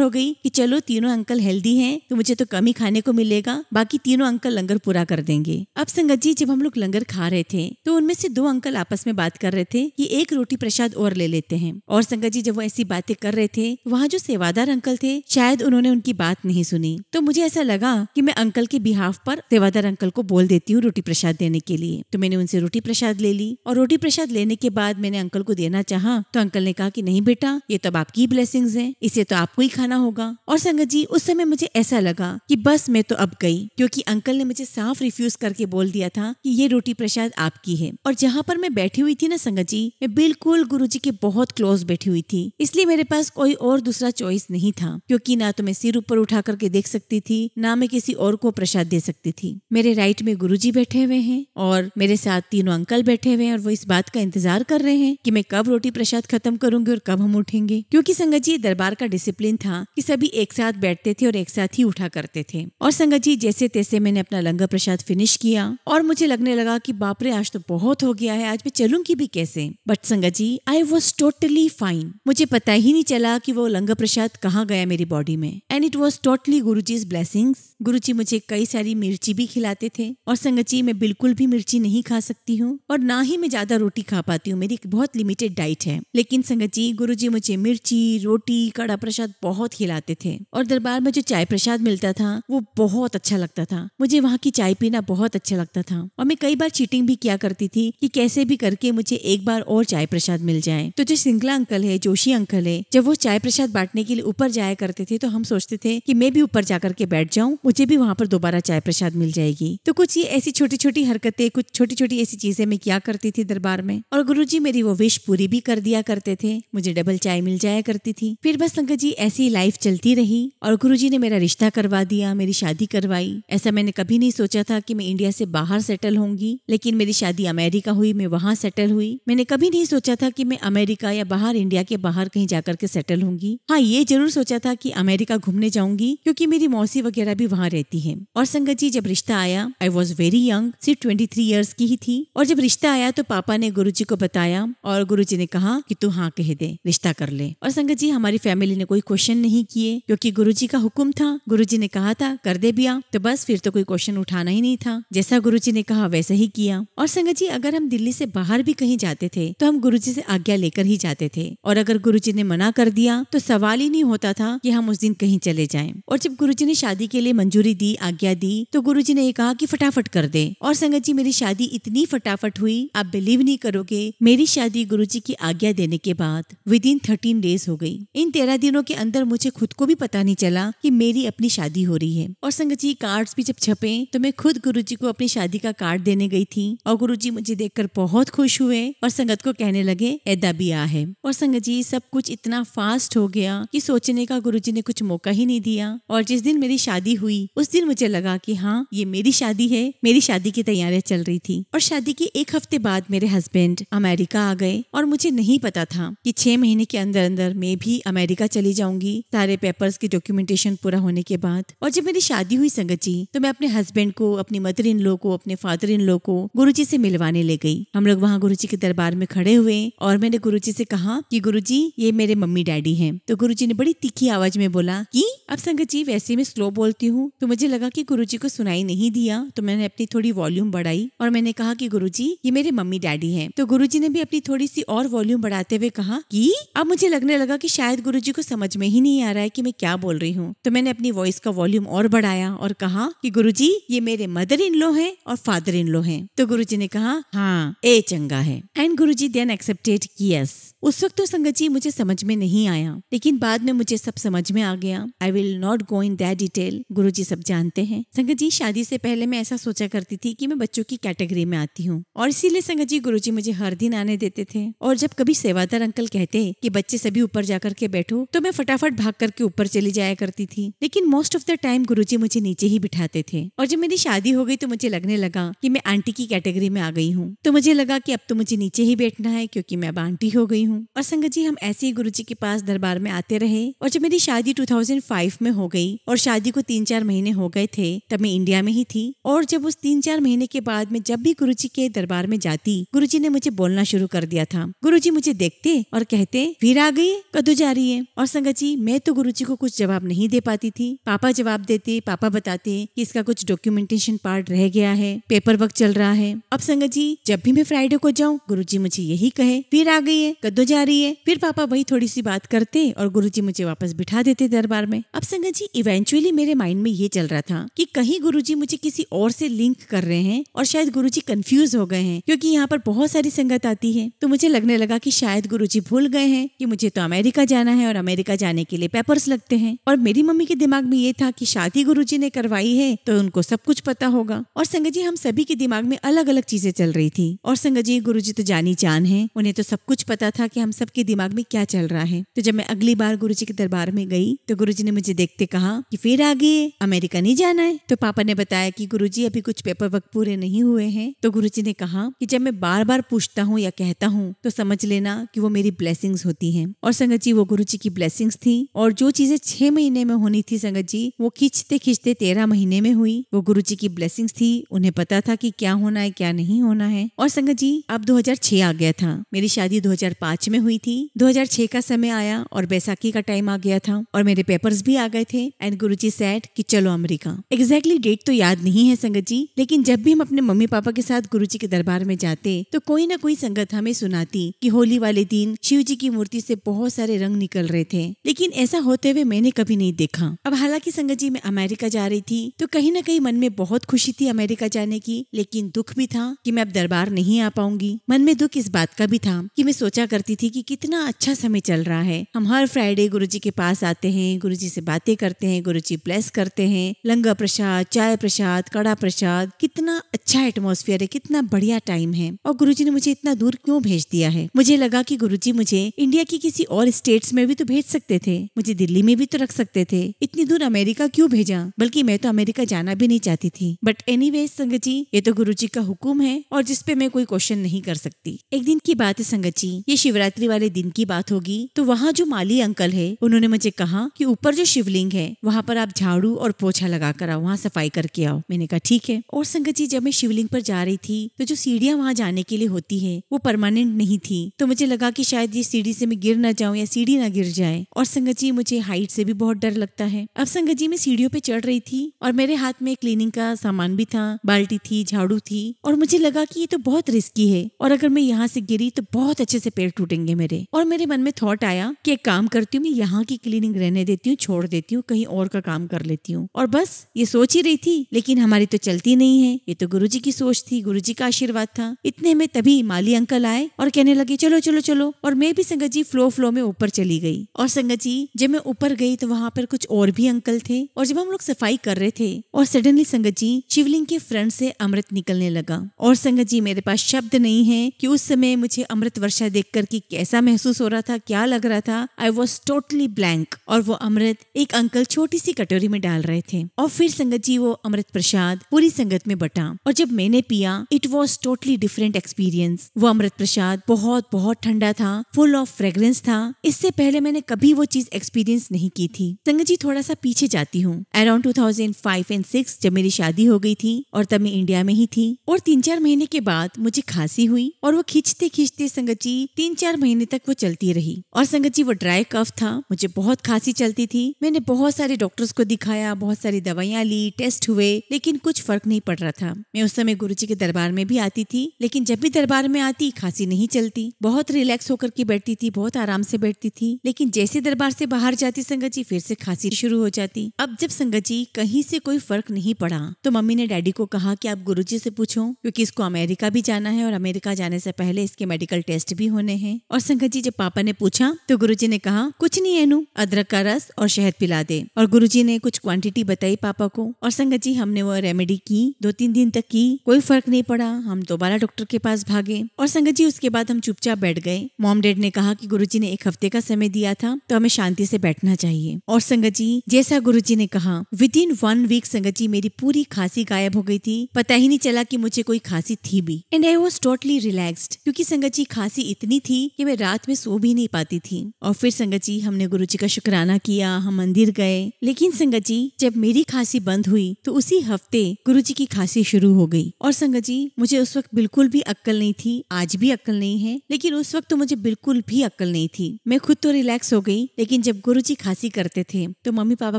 हो गई कि चलो तीनों अंकल हेल्दी हैं तो मुझे तो कम ही खाने को मिलेगा, बाकी तीनों अंकल लंगर पूरा कर देंगे। अब संगत जी जब हम लोग लंगर खा रहे थे तो उनमें से 2 अंकल आपस में बात कर रहे थे कि एक रोटी प्रसाद और ले लेते हैं। और संगत जी जब वो ऐसी बातें कर रहे थे वहाँ जो सेवादार अंकल थे शायद उन्होंने उनकी बात नहीं सुनी। तो मुझे ऐसा लगा कि मैं अंकल के बिहाफ पर सेवादार अंकल को बोल देती हूँ रोटी प्रसाद देने के लिए। तो मैंने उनसे रोटी प्रसाद ले ली और रोटी प्रसाद लेने के बाद मैंने अंकल को देना चाहा तो अंकल ने कहा कि नहीं बेटा, ये तो आपकी ब्लेसिंग्स हैं, इसे तो आपको ही खाना होगा। और संगत जी उस समय मुझे ऐसा लगा कि बस मैं तो अब गई, क्योंकि अंकल ने मुझे साफ रिफ्यूज करके बोल दिया था कि ये रोटी प्रसाद आपकी है। और जहाँ पर मैं बैठी हुई थी ना संगत जी, मैं बिल्कुल गुरुजी के बहुत क्लोज बैठी हुई थी, इसलिए मेरे पास कोई और दूसरा चॉइस नहीं था, क्योंकि ना तो मैं सिर ऊपर उठा करके देख सकती थी, ना मैं किसी और को प्रसाद दे सकती थी। मेरे राइट में गुरुजी बैठे हुए हैं और मेरे साथ तीनों अंकल बैठे हुए हैं और वो इस बात का इंतजार कर रहे हैं कि मैं कब रोटी प्रसाद खत्म करूंगी और कब हम उठेंगे। क्योंकि संगत जी दरबार का डिसिप्लिन था कि सभी एक साथ बैठते थे और एक साथ ही उठा करते थे। और संगत जी जैसे तैसे मैंने अपना लंगर प्रसाद फिनिश किया और मुझे लगने लगा कि बाप रे आज तो बहुत हो गया है, आज मैं चलूंगी भी कैसे। बट संगत ji I was totally fine. मुझे पता ही नहीं चला कि वो लंगर प्रसाद कहाँ गया मेरी बॉडी में। And it was totally Guruji's blessings. Guruji मुझे कई सारी मिर्ची भी खिलाते थे और संगत जी मैं बिल्कुल भी मिर्ची नहीं खा सकती हूँ और ना ही मैं ज्यादा रोटी खा पाती हूँ, मेरी एक बहुत लिमिटेड डाइट है। लेकिन संगत जी गुरुजी मुझे मिर्ची, रोटी, कड़ा प्रसाद बहुत खिलाते थे और दरबार में जो चाय प्रसाद मिलता था वो बहुत अच्छा लगता था। मुझे वहाँ की चाय पीना बहुत अच्छा लगता था और मैं कई बार चीटिंग भी किया करती थी कि कैसे भी करके मुझे एक बार और चाय प्रसाद मिल जाए। तो जो सिंगला अंकल है, जोशी अंकल है, जब वो चाय प्रसाद बांटने के लिए ऊपर जाया करते थे तो हम सोचते थे कि मैं भी ऊपर जाकर के बैठ जाऊं, मुझे भी वहाँ पर दोबारा चाय प्रसाद मिल जाएगी। तो कुछ ये ऐसी छोटी छोटी हरकतें, कुछ छोटी छोटी ऐसी चीजें मैं किया करती थी दरबार में और गुरुजी मेरी वो विश पूरी भी कर दिया करते थे। मुझे डबल चाय मिल जाया करती थी। फिर बस संगत जी ऐसी लाइफ चलती रही और गुरुजी ने मेरा रिश्ता करवा दिया, मेरी शादी करवाई। ऐसा मैंने कभी नहीं सोचा था कि मैं इंडिया से बाहर सेटल होंगी, लेकिन मेरी शादी अमेरिका हुई, मैं वहाँ सेटल हुई। मैंने कभी नहीं सोचा था कि मैं अमेरिका या बाहर, इंडिया के बाहर कहीं जाकर के सेटल होंगी। हाँ, ये जरूर सोचा था कि अमेरिका घूमने जाऊंगी क्योंकि मेरी मौसी वगैरह भी वहाँ रहती है। और संगत जी जब रिश्ता आया, आई वॉज वेरी यंग, सिर्फ 23 ईयर्स की ही थी। और जब रिश्ता आया तो पापा ने गुरुजी को बताया और गुरुजी ने कहा कि तू हाँ कह दे, रिश्ता कर ले। और संगत जी हमारी फैमिली ने कोई क्वेश्चन नहीं किए क्योंकि गुरुजी का हुक्म था। गुरुजी ने कहा था कर दे बिया, तो बस फिर तो कोई क्वेश्चन उठाना ही नहीं था। जैसा गुरुजी ने कहा वैसा ही किया। और संगत जी अगर हम दिल्ली से बाहर भी कहीं जाते थे तो हम गुरुजी से आज्ञा लेकर ही जाते थे और अगर गुरुजी ने मना कर दिया तो सवाल ही नहीं होता था कि हम उस दिन कहीं चले जाएं। और जब गुरुजी ने शादी के लिए मंजूरी दी, आज्ञा दी, तो गुरुजी ने ये कहा कि फटाफट कर दे। और संगत जी मेरी शादी इतनी फटाफट हुई, आप बिलीव नहीं करोगे, मेरी शादी गुरुजी की आज्ञा देने के बाद विद इन 13 डेज हो गई। इन 13 दिनों के अंदर मुझे खुद को भी पता नहीं चला कि मेरी अपनी शादी हो रही है। और संगत जी कार्ड्स भी जब छपे तो मैं खुद गुरुजी को अपनी शादी का कार्ड देने गई थी और गुरुजी मुझे देखकर बहुत खुश हुए और संगत को कहने लगे ऐदा भी आ है। और संगत जी सब कुछ इतना फास्ट हो गया कि सोचने का गुरुजी ने कुछ मौका ही नहीं दिया। और जिस दिन मेरी शादी हुई उस दिन मुझे लगा कि हाँ ये मेरी शादी है, मेरी शादी की तैयारियां चल रही थी। और शादी के 1 हफ्ते बाद मेरे हस्बैंड अमेरिका आ गए और मुझे नहीं पता था कि 6 महीने के अंदर अंदर मैं भी अमेरिका चली जाऊंगी, सारे पेपर्स की डॉक्यूमेंटेशन पूरा होने के बाद। और जब मेरी शादी हुई संगत जी तो मैं अपने हस्बैंड को, अपनी मदर इन लॉ को, अपने फादर इन लॉ को गुरुजी से मिलवाने ले गई। हम लोग वहाँ गुरुजी के दरबार में खड़े हुए और मैंने गुरुजी से कहा कि गुरुजी ये मेरे मम्मी डैडी हैं। तो गुरुजी ने बड़ी तीखी आवाज में बोला कि अब संगत जी वैसे मैं स्लो बोलती हूँ तो मुझे लगा कि गुरुजी को सुनाई नहीं दिया, तो मैंने अपनी थोड़ी वॉल्यूम बढ़ाई और मैंने कहा कि गुरुजी ये मेरे मम्मी डैडी हैं। तो गुरुजी ने भी अपनी थोड़ी सी और वॉल्यूम बढ़ाते हुए कहा कि अब मुझे लगने लगा कि शायद गुरुजी को समझ में ही नहीं आ रहा है कि मैं क्या बोल रही हूँ। तो मैंने अपनी वॉइस का वॉल्यूम और बढ़ाया और कहा कि गुरुजी ये मेरे मदर इन लॉ है और फादर इन लॉ है। तो गुरुजी ने कहा हाँ ए चंगा है। एंड गुरुजी देन एक्सेप्टेड कि यस। उस वक्त तो संगत जी मुझे समझ में नहीं आया, लेकिन बाद में मुझे सब समझ में आ गया। I will not go in that detail, Guruji सब जानते हैं। संगत जी शादी से पहले मैं ऐसा सोचा करती थी कि मैं बच्चों की कैटेगरी में आती हूँ और इसीलिए संगत जी गुरुजी मुझे हर दिन आने देते थे। और जब कभी सेवादार अंकल कहते कि बच्चे सभी ऊपर जाकर के बैठो तो मैं फटाफट भाग करके ऊपर चली जाया करती थी, लेकिन मोस्ट ऑफ द टाइम गुरुजी मुझे नीचे ही बिठाते थे। और जब मेरी शादी हो गई तो मुझे लगने लगा कि मैं आंटी की कैटेगरी में आ गई हूँ, तो मुझे लगा कि अब तो मुझे नीचे ही बैठना है क्योंकि मैं अब आंटी हो गई हूँ। और संगत जी हम ऐसे ही गुरुजी के पास दरबार में आते रहे। और जब मेरी शादी 2005 2005 में हो गई और शादी को 3-4 महीने हो गए थे तब मैं इंडिया में ही थी। और जब उस 3-4 महीने के बाद मैं जब भी गुरुजी के दरबार में जाती, गुरुजी ने मुझे बोलना शुरू कर दिया था। गुरुजी मुझे देखते और कहते फिर आ गई, कदों जा रही है। और संगत जी मैं तो गुरुजी को कुछ जवाब नहीं दे पाती थी। पापा जवाब देते, पापा बताते कि इसका कुछ डॉक्यूमेंटेशन पार्ट रह गया है, पेपर वर्क चल रहा है। अब संगत जी जब भी मैं फ्राइडे को जाऊँ गुरुजी मुझे यही कहे फिर आ गई है, कदों जा रही है। फिर पापा वही थोड़ी सी बात करते और गुरुजी मुझे वापस बिठा देते दरबार में। अब संगत जी इवेंचुअली मेरे माइंड में ये चल रहा था कि कहीं गुरुजी मुझे किसी और से लिंक कर रहे हैं और शायद गुरुजी कंफ्यूज हो गए हैं, क्योंकि यहाँ पर बहुत सारी संगत आती है। तो मुझे लगने लगा कि शायद गुरुजी भूल गए हैं कि मुझे तो अमेरिका जाना है और अमेरिका जाने के लिए पेपर्स लगते हैं। और मेरी मम्मी के दिमाग में ये था कि शादी गुरुजी ने करवाई है तो उनको सब कुछ पता होगा। और संगत जी हम सभी के दिमाग में अलग अलग चीजें चल रही थी। और संगत जी गुरुजी तो जानी जान है, उन्हें तो सब कुछ पता था कि हम सबके दिमाग में क्या चल रहा है। तो जब मैं अगली बार गुरुजी के दरबार में गई तो गुरुजी ने मुझे देखते कहा कि फिर आ गई, अमेरिका नहीं जाना है। तो पापा ने बताया कि गुरुजी अभी कुछ पेपर वर्क पूरे नहीं हुए हैं। तो गुरुजी ने कहा कि जब मैं बार बार पूछता हूँ या कहता हूँ तो समझ लेना कि वो मेरी ब्लेसिंग्स होती हैं। और संगत जी वो गुरुजी की ब्लेसिंग्स थी। और जो चीजें 6 महीने में होनी थी संगत जी वो खींचते खींचते 13 महीने में हुई। वो गुरुजी की ब्लेसिंग्स थी, उन्हें पता था कि क्या होना है क्या नहीं होना है। और संगत जी अब 2006 आ गया था, मेरी शादी 2005 में हुई थी। 2006 का समय आया और बैसाखी का टाइम आ गया था और मेरे पेपर्स भी आ गए थे। एंड गुरुजी सेड कि चलो अमेरिका। एग्जैक्टली डेट तो याद नहीं है संगत जी, लेकिन जब भी हम अपने मम्मी पापा के साथ गुरुजी के दरबार में जाते तो कोई ना कोई संगत हमें सुनाती कि होली वाले दिन शिव जी की मूर्ति से बहुत सारे रंग निकल रहे थे। लेकिन ऐसा होते हुए मैंने कभी नहीं देखा। अब हालांकि संगत जी मैं अमेरिका जा रही थी तो कहीं ना कहीं मन में बहुत खुशी थी अमेरिका जाने की, लेकिन दुख भी था कि मैं अब दरबार नहीं आ पाऊंगी। मन में दुख इस बात का भी था कि मैं सोचा करती थी कि कितना अच्छा समय चल रहा है। हम हर फ्राइडे गुरुजी के पास आते हैं, गुरुजी से बातें करते हैं, गुरुजी ब्लेस करते हैं, लंगर प्रसाद, चाय प्रसाद, कड़ा प्रसाद, कितना अच्छा एटमॉस्फेयर है, कितना बढ़िया टाइम है। और गुरुजी ने मुझे इतना दूर क्यों भेज दिया है? मुझे लगा कि गुरुजी मुझे इंडिया की किसी और स्टेट्स में भी तो भेज सकते थे, मुझे दिल्ली में भी तो रख सकते थे। इतनी दूर अमेरिका क्यों भेजा? बल्कि मैं तो अमेरिका जाना भी नहीं चाहती थी। बट एनीवेज संगत जी ये तो गुरुजी का हुक्म है और जिसपे मैं कोई क्वेश्चन नहीं कर सकती। एक दिन की बात है संगत जी, ये शिवरात्रि वाले दिन की बात होगी। तो वहाँ जो माली अंकल है उन्होंने मुझे कहा कि ऊपर जो शिवलिंग है वहाँ पर आप झाड़ू और पोछा लगा कर आओ, वहाँ सफाई करके आओ। मैंने कहा ठीक है। और संगत जी जब मैं शिवलिंग पर जा रही थी तो जो सीढ़ियाँ वहाँ जाने के लिए होती है वो परमानेंट नहीं थी। तो मुझे लगा कि शायद ये सीढ़ी से मैं गिर ना जाऊं या सीढ़ी ना गिर जाए। और संगत जी मुझे हाइट से भी बहुत डर लगता है। अब संगत जी मैं सीढ़ियों पे चढ़ रही थी और मेरे हाथ में क्लीनिंग का सामान भी था, बाल्टी थी, झाड़ू थी। और मुझे लगा कि ये तो बहुत रिस्की है और अगर मैं यहाँ से गिरी तो बहुत अच्छे से पैर टूटेंगे मेरे। और मेरे मन में थॉट आया कि एक काम करती हूँ, मैं यहाँ की क्लीनिंग रहने देती हूँ, छोड़ देती हूँ, कहीं और का काम कर लेती हूँ। और बस ये सोच ही रही थी, लेकिन हमारी तो चलती नहीं है। ये तो गुरुजी की सोच थी, गुरुजी का आशीर्वाद था। इतने में तभी माली अंकल आए और कहने लगे चलो चलो चलो। और मैं भी संगत जी फ्लो में ऊपर चली गई। और संगत जी जब मैं ऊपर गई तो वहाँ पर कुछ और भी अंकल थे और जब हम लोग सफाई कर रहे थे और सडनली संगत जी शिवलिंग के फ्रंट से अमृत निकलने लगा। और संगत जी मेरे पास शब्द नहीं है कि उस समय मुझे अमृत वर्षा देखकर कि कैसा महसूस हो रहा था, क्या लग रहा था। I was totally blank. और वो अमृत एक अंकल छोटी सी कटोरी में डाल रहे थे और फिर संगत जी वो अमृत प्रसाद पूरी संगत में बटा। और जब मैंने पिया it was totally different experience. वो अमृत प्रसाद बहुत बहुत ठंडा था, फुल ऑफ फ्रेग्रेंस था। इससे पहले मैंने कभी वो चीज एक्सपीरियंस नहीं की थी। संगत जी थोड़ा सा पीछे जाती हूँ, अराउंड 2005 एंड 6 जब मेरी शादी हो गई थी और तब मैं इंडिया में ही थी। और 3-4 महीने के बाद मुझे खांसी हुई और वो खींचते खींचते संगत जी 3-4 महीने तक वो चलती रही। और संगत जी वो ड्राई कफ था, मुझे बहुत खांसी चलती थी। मैंने बहुत सारे डॉक्टर्स को दिखाया, बहुत सारी दवाइयाँ ली, टेस्ट हुए, लेकिन कुछ फर्क नहीं पड़ रहा था। मैं उस समय गुरुजी के दरबार में भी आती थी, लेकिन जब भी दरबार में आती खांसी नहीं चलती, बहुत रिलैक्स होकर के बैठती थी, बहुत आराम से बैठती थी। लेकिन जैसे दरबार से बाहर जाती संगत जी फिर से खांसी शुरू हो जाती। अब जब संगत जी कहीं से कोई फर्क नहीं पड़ा तो मम्मी ने डैडी को कहा कि आप गुरुजी से पूछो, क्योंकि इसको अमेरिका भी जाना है और अमेरिका जाने से पहले इसके मेडिकल टेस्ट भी होने हैं। और संगत जी जब पापा ने पूछा तो गुरुजी ने कहा कुछ नहीं एनू, अदरक का रस और शहद पिला दे। और गुरुजी ने कुछ क्वांटिटी बताई पापा को। और संगत जी हमने वो रेमेडी की, 2-3 दिन तक की, कोई फर्क नहीं पड़ा। हम दोबारा डॉक्टर के पास भागे और संगत जी उसके बाद हम चुपचाप बैठ गए। मॉम डैड ने कहा कि गुरुजी ने 1 हफ्ते का समय दिया था तो हमें शांति से बैठना चाहिए। और संगत जी जैसा गुरुजी ने कहा विदिन 1 वीक संगत जी मेरी पूरी खांसी गायब हो गई थी। पता ही नहीं चला कि मुझे कोई खांसी थी भी। And I was totally relaxed, क्योंकि संगत जी खांसी इतनी थी कि मैं रात में सो भी नहीं पाती थी। और फिर संगत जी हमने गुरुजी का शुक्राना किया, हम मंदिर गए। लेकिन संगत जी जब मेरी खांसी बंद हुई तो उसी हफ्ते गुरुजी की खांसी शुरू हो गई। और संगत जी मुझे उस वक्त बिल्कुल भी अक्ल नहीं थी, आज भी अक्ल नहीं है, लेकिन उस वक्त तो मुझे बिल्कुल भी अक्ल नहीं थी। मैं खुद तो रिलैक्स हो गई, लेकिन जब गुरुजी खांसी करते थे तो मम्मी पापा